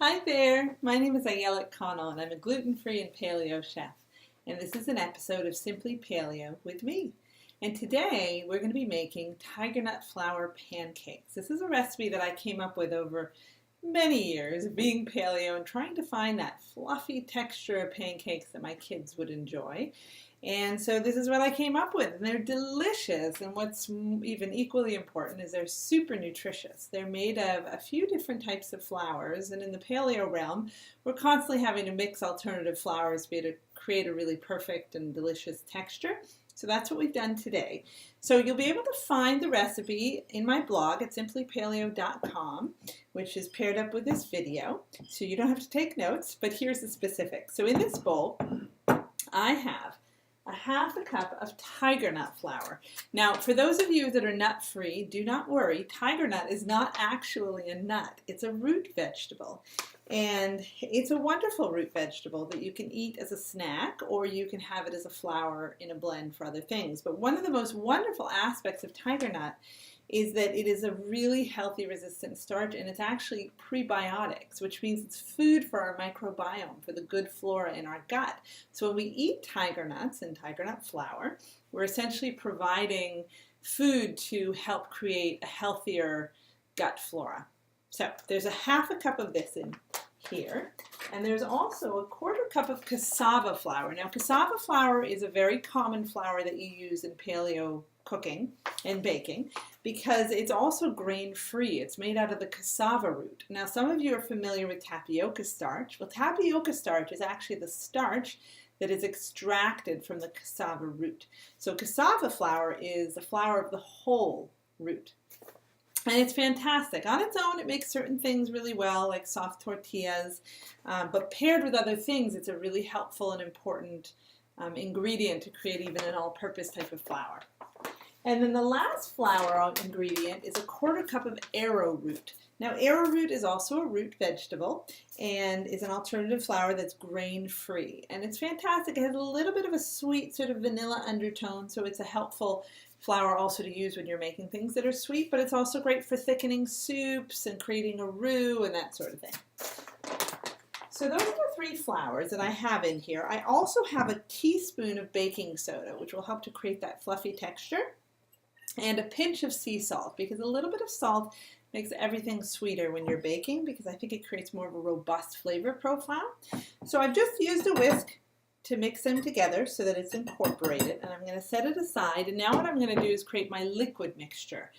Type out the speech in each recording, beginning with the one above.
Hi there, my name is Ayelet Connell and I'm a gluten-free and paleo chef. And this is an episode of Simply Paleo with me. And today we're going to be making Tigernut flour pancakes. This is a recipe that I came up with over many years of being paleo and trying to find that fluffy texture of pancakes that my kids would enjoy. And so this is what I came up with, and they're delicious, and what's even equally important is they're super nutritious. They're made of a few different types of flours, and in the paleo realm, we're constantly having to mix alternative flours to create a really perfect and delicious texture. So that's what we've done today. So you'll be able to find the recipe in my blog at simplypaleo.com, which is paired up with this video, so you don't have to take notes, but here's the specifics. So in this bowl, I have a half a cup of Tigernut flour. Now, for those of you that are nut-free, do not worry. Tigernut is not actually a nut. It's a root vegetable. And it's a wonderful root vegetable that you can eat as a snack, or you can have it as a flour in a blend for other things. But one of the most wonderful aspects of Tigernut is that it is a really healthy resistant starch, and it's actually prebiotics, which means it's food for our microbiome, for the good flora in our gut. So when we eat tiger nuts and Tigernut flour, we're essentially providing food to help create a healthier gut flora. So there's a half a cup of this in here, and there's also a quarter cup of cassava flour. Now, cassava flour is a very common flour that you use in paleo cooking and baking because it's also grain-free. It's made out of the cassava root. Now, some of you are familiar with tapioca starch. Well, tapioca starch is actually the starch that is extracted from the cassava root. So cassava flour is the flour of the whole root. And it's fantastic. On its own, it makes certain things really well, like soft tortillas, but paired with other things, it's a really helpful and important ingredient to create even an all-purpose type of flour. And then the last flour ingredient is a quarter cup of arrowroot. Now, arrowroot is also a root vegetable and is an alternative flour that's grain-free. And it's fantastic. It has a little bit of a sweet sort of vanilla undertone, so it's a helpful flour also to use when you're making things that are sweet, but it's also great for thickening soups and creating a roux and that sort of thing. So those are the three flours that I have in here. I also have a teaspoon of baking soda, which will help to create that fluffy texture, and a pinch of sea salt, because a little bit of salt makes everything sweeter when you're baking, because I think it creates more of a robust flavor profile. So I've just used a whisk to mix them together so that it's incorporated, and I'm going to set it aside. And now what I'm going to do is create my liquid mixture.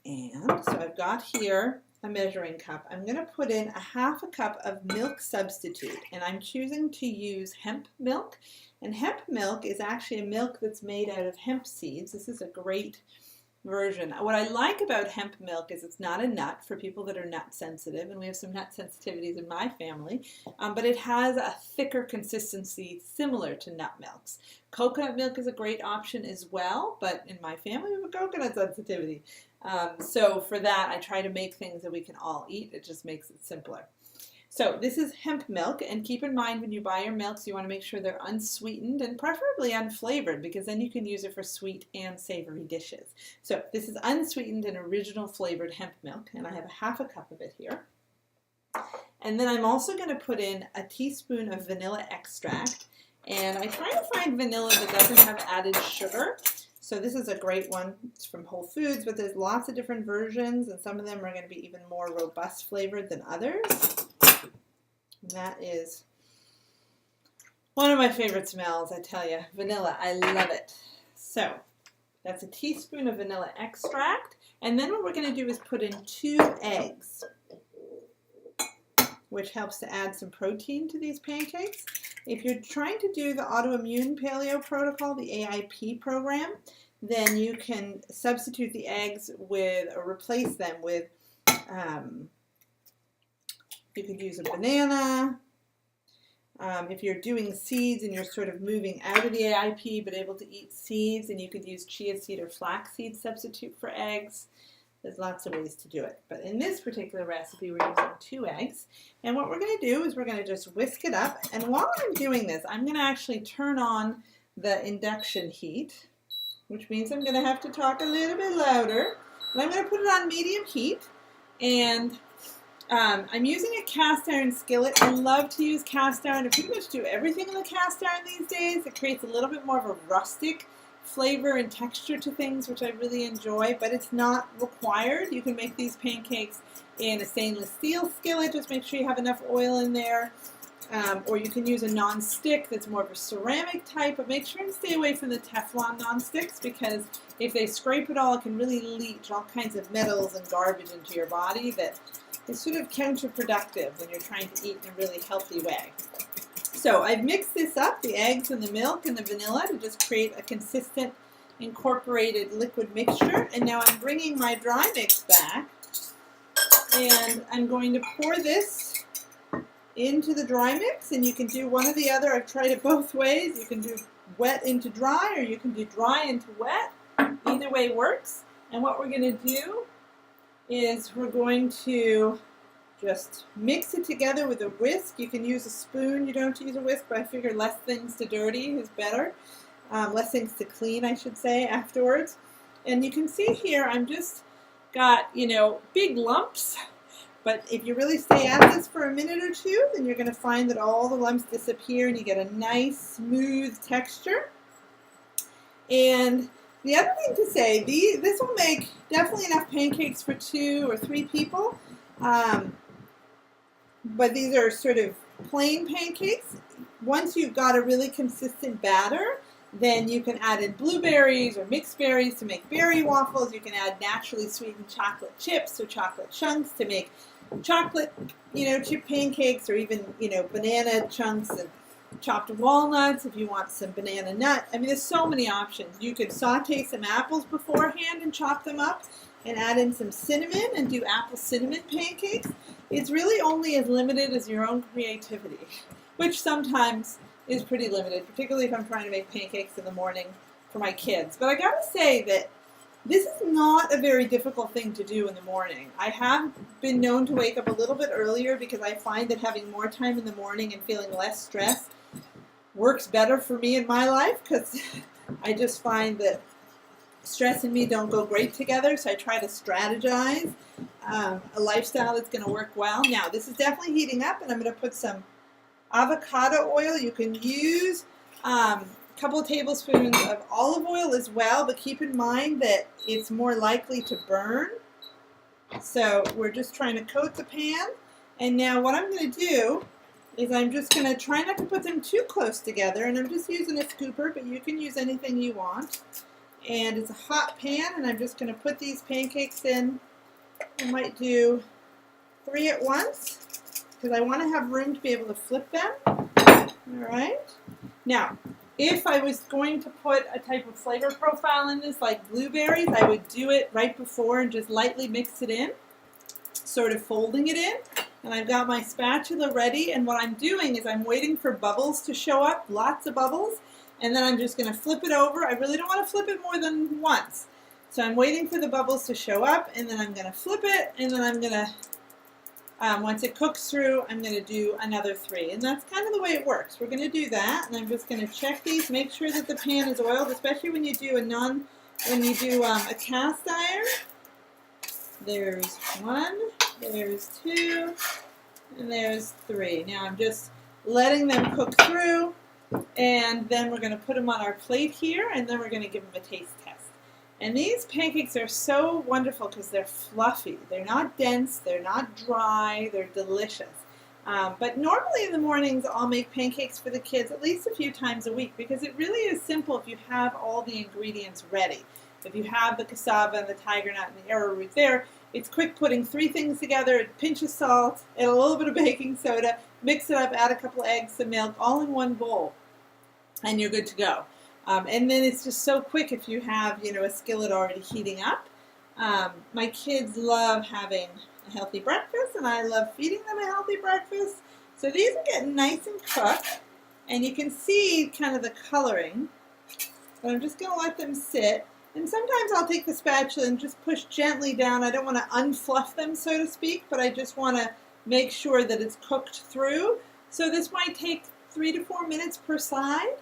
And so I've got here a measuring cup. I'm going to put in a half a cup of milk substitute, and I'm choosing to use hemp milk. And hemp milk is actually a milk that's made out of hemp seeds. This is a great version. What I like about hemp milk is it's not a nut for people that are nut sensitive, and we have some nut sensitivities in my family, but it has a thicker consistency similar to nut milks. Coconut milk is a great option as well, but in my family we have a coconut sensitivity. So for that, I try to make things that we can all eat. It just makes it simpler. So this is hemp milk, and keep in mind when you buy your milks, you want to make sure they're unsweetened and preferably unflavored, because then you can use it for sweet and savory dishes. So this is unsweetened and original flavored hemp milk, and I have a half a cup of it here. And then I'm also going to put in a teaspoon of vanilla extract, and I try to find vanilla that doesn't have added sugar. So this is a great one. It's from Whole Foods, but there's lots of different versions, and some of them are going to be even more robust flavored than others. That is one of my favorite smells, I tell you. Vanilla, I love it. So that's a teaspoon of vanilla extract. And then what we're going to do is put in 2 eggs, which helps to add some protein to these pancakes. If you're trying to do the autoimmune paleo protocol, the AIP program, then you can substitute the eggs with, or replace them with, you could use a banana. If you're doing seeds and you're sort of moving out of the AIP but able to eat seeds, and you could use chia seed or flax seed substitute for eggs. There's lots of ways to do it. But in this particular recipe, we're using 2 eggs. And what we're going to do is we're going to just whisk it up. And while I'm doing this, I'm going to actually turn on the induction heat, which means I'm going to have to talk a little bit louder. And I'm going to put it on medium heat. And I'm using a cast iron skillet. I love to use cast iron. I pretty much do everything in the cast iron these days. It creates a little bit more of a rustic flavor and texture to things, which I really enjoy, but it's not required. You can make these pancakes in a stainless steel skillet. Just make sure you have enough oil in there. Or you can use a non-stick that's more of a ceramic type, but make sure and stay away from the Teflon non-sticks, because if they scrape it all, it can really leach all kinds of metals and garbage into your body that is sort of counterproductive when you're trying to eat in a really healthy way. So I've mixed this up, the eggs and the milk and the vanilla, to just create a consistent incorporated liquid mixture. And now I'm bringing my dry mix back, and I'm going to pour this into the dry mix, and you can do one or the other. I've tried it both ways. You can do wet into dry, or you can do dry into wet. Either way works. And what we're going to do is we're going to just mix it together with a whisk. You can use a spoon. You don't have to use a whisk, but I figure less things to dirty is better. Less things to clean, I should say, afterwards. And you can see here I'm just got, big lumps. But if you really stay at this for a minute or two, then you're going to find that all the lumps disappear and you get a nice, smooth texture. And the other thing to say, this will make definitely enough pancakes for 2 or 3 people. But these are sort of plain pancakes. Once you've got a really consistent batter, then you can add in blueberries or mixed berries to make berry waffles. You can add naturally sweetened chocolate chips or chocolate chunks to make chocolate, chip pancakes, or even, banana chunks and chopped walnuts if you want some banana nut. I mean, there's so many options. You could saute some apples beforehand and chop them up and add in some cinnamon and do apple cinnamon pancakes. It's really only as limited as your own creativity, which sometimes is pretty limited, particularly if I'm trying to make pancakes in the morning for my kids. But I gotta say that this is not a very difficult thing to do in the morning. I have been known to wake up a little bit earlier because I find that having more time in the morning and feeling less stressed works better for me in my life, because I just find that stress and me don't go great together, so I try to strategize a lifestyle that's going to work well. Now, this is definitely heating up, and I'm going to put some avocado oil. You can use a couple of tablespoons of olive oil as well, but keep in mind that it's more likely to burn. So we're just trying to coat the pan. And now what I'm going to do is I'm just going to try not to put them too close together, and I'm just using a scooper, but you can use anything you want. And it's a hot pan, and I'm just going to put these pancakes in. I might do 3 at once, because I want to have room to be able to flip them. All right. Now, if I was going to put a type of flavor profile in this, like blueberries, I would do it right before and just lightly mix it in, sort of folding it in. And I've got my spatula ready, and what I'm doing is I'm waiting for bubbles to show up, lots of bubbles, and then I'm just going to flip it over. I really don't want to flip it more than once. So I'm waiting for the bubbles to show up, and then I'm going to flip it, and then I'm going to, once it cooks through, I'm going to do another 3. And that's kind of the way it works. We're going to do that, and I'm just going to check these, make sure that the pan is oiled, especially when you do a cast iron. There's 1, there's 2, and there's 3. Now I'm just letting them cook through, and then we're going to put them on our plate here, and then we're going to give them a taste test. And these pancakes are so wonderful because they're fluffy. They're not dense, they're not dry, they're delicious. But normally in the mornings I'll make pancakes for the kids at least a few times a week, because it really is simple if you have all the ingredients ready. If you have the cassava and the tigernut and the arrowroot there, it's quick putting 3 things together, a pinch of salt, and a little bit of baking soda, mix it up, add a couple eggs, some milk, all in one bowl, and you're good to go. And then it's just so quick if you have, a skillet already heating up. My kids love having a healthy breakfast, and I love feeding them a healthy breakfast. So these are getting nice and cooked, and you can see kind of the coloring. But I'm just going to let them sit. And sometimes I'll take the spatula and just push gently down. I don't want to unfluff them, so to speak, but I just want to make sure that it's cooked through. So this might take 3 to 4 minutes per side.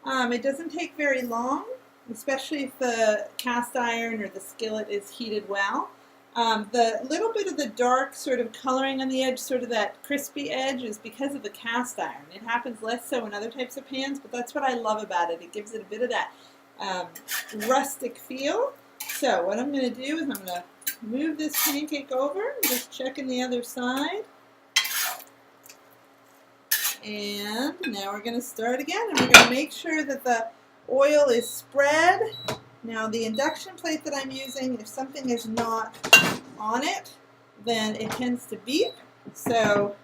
It doesn't take very long, especially if the cast iron or the skillet is heated well. The little bit of the dark sort of coloring on the edge, sort of that crispy edge, is because of the cast iron. It happens less so in other types of pans, but that's what I love about it. It gives it a bit of that rustic feel. So what I'm going to do is I'm going to move this pancake over, just checking the other side. And now we're going to start again, and we're going to make sure that the oil is spread. Now the induction plate that I'm using, if something is not on it, then it tends to beep. So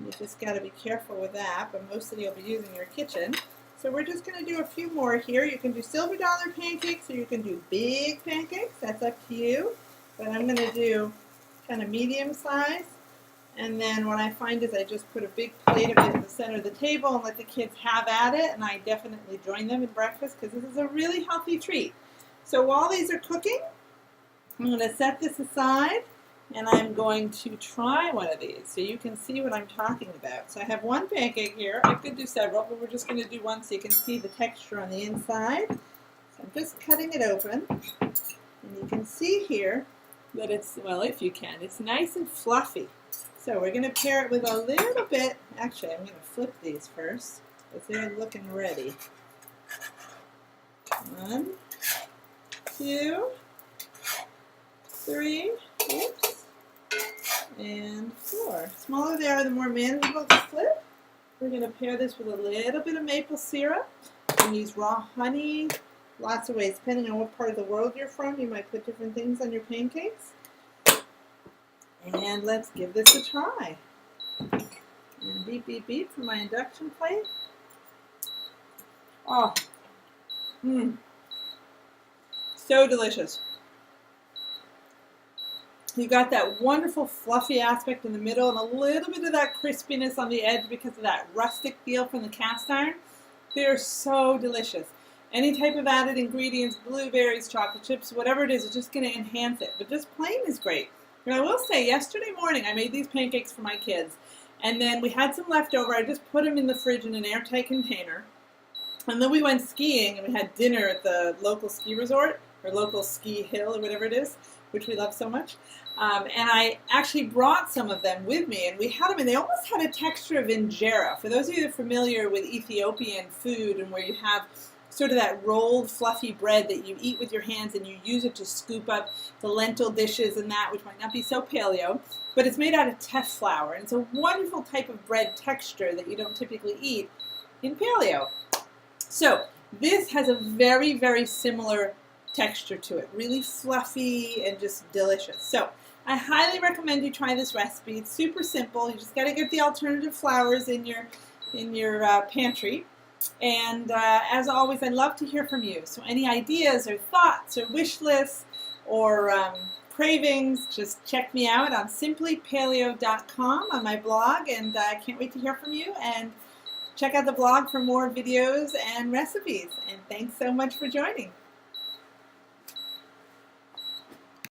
you just got to be careful with that, but mostly you'll be using your kitchen. So we're just going to do a few more here. You can do silver dollar pancakes or you can do big pancakes. That's up to you. But I'm going to do kind of medium size. And then what I find is I just put a big plate of it in the center of the table and let the kids have at it. And I definitely join them in breakfast because this is a really healthy treat. So while these are cooking, I'm going to set this aside. And I'm going to try one of these so you can see what I'm talking about. So I have one pancake here. I could do several, but we're just going to do one so you can see the texture on the inside. So I'm just cutting it open. And you can see here that it's, well, if you can, it's nice and fluffy. So we're going to pair it with a little bit, actually I'm going to flip these first because they're looking ready. 1, 2, 3, oops. And 4. The smaller they are, the more manageable to flip. We're going to pair this with a little bit of maple syrup. You can use raw honey, lots of ways. Depending on what part of the world you're from, you might put different things on your pancakes. And let's give this a try. And beep, beep, beep for my induction plate. Oh, so delicious. You got that wonderful fluffy aspect in the middle and a little bit of that crispiness on the edge because of that rustic feel from the cast iron. They're so delicious. Any type of added ingredients, blueberries, chocolate chips, whatever it is just going to enhance it. But just plain is great. And I will say, yesterday morning I made these pancakes for my kids. And then we had some left over. I just put them in the fridge in an airtight container. And then we went skiing and we had dinner at the local ski resort, or local ski hill, or whatever it is, which we love so much. And I actually brought some of them with me, and we had them, and they almost had a texture of injera. For those of you that are familiar with Ethiopian food and where you have sort of that rolled, fluffy bread that you eat with your hands and you use it to scoop up the lentil dishes and that, which might not be so paleo, but it's made out of teff flour, and it's a wonderful type of bread texture that you don't typically eat in paleo. So this has a very, very similar texture to it. Really fluffy and just delicious. So I highly recommend you try this recipe. It's super simple. You just got to get the alternative flours in your pantry. And as always, I'd love to hear from you. So any ideas or thoughts or wish lists or cravings, just check me out on simplypaleo.com on my blog, and I can't wait to hear from you. And check out the blog for more videos and recipes. And thanks so much for joining.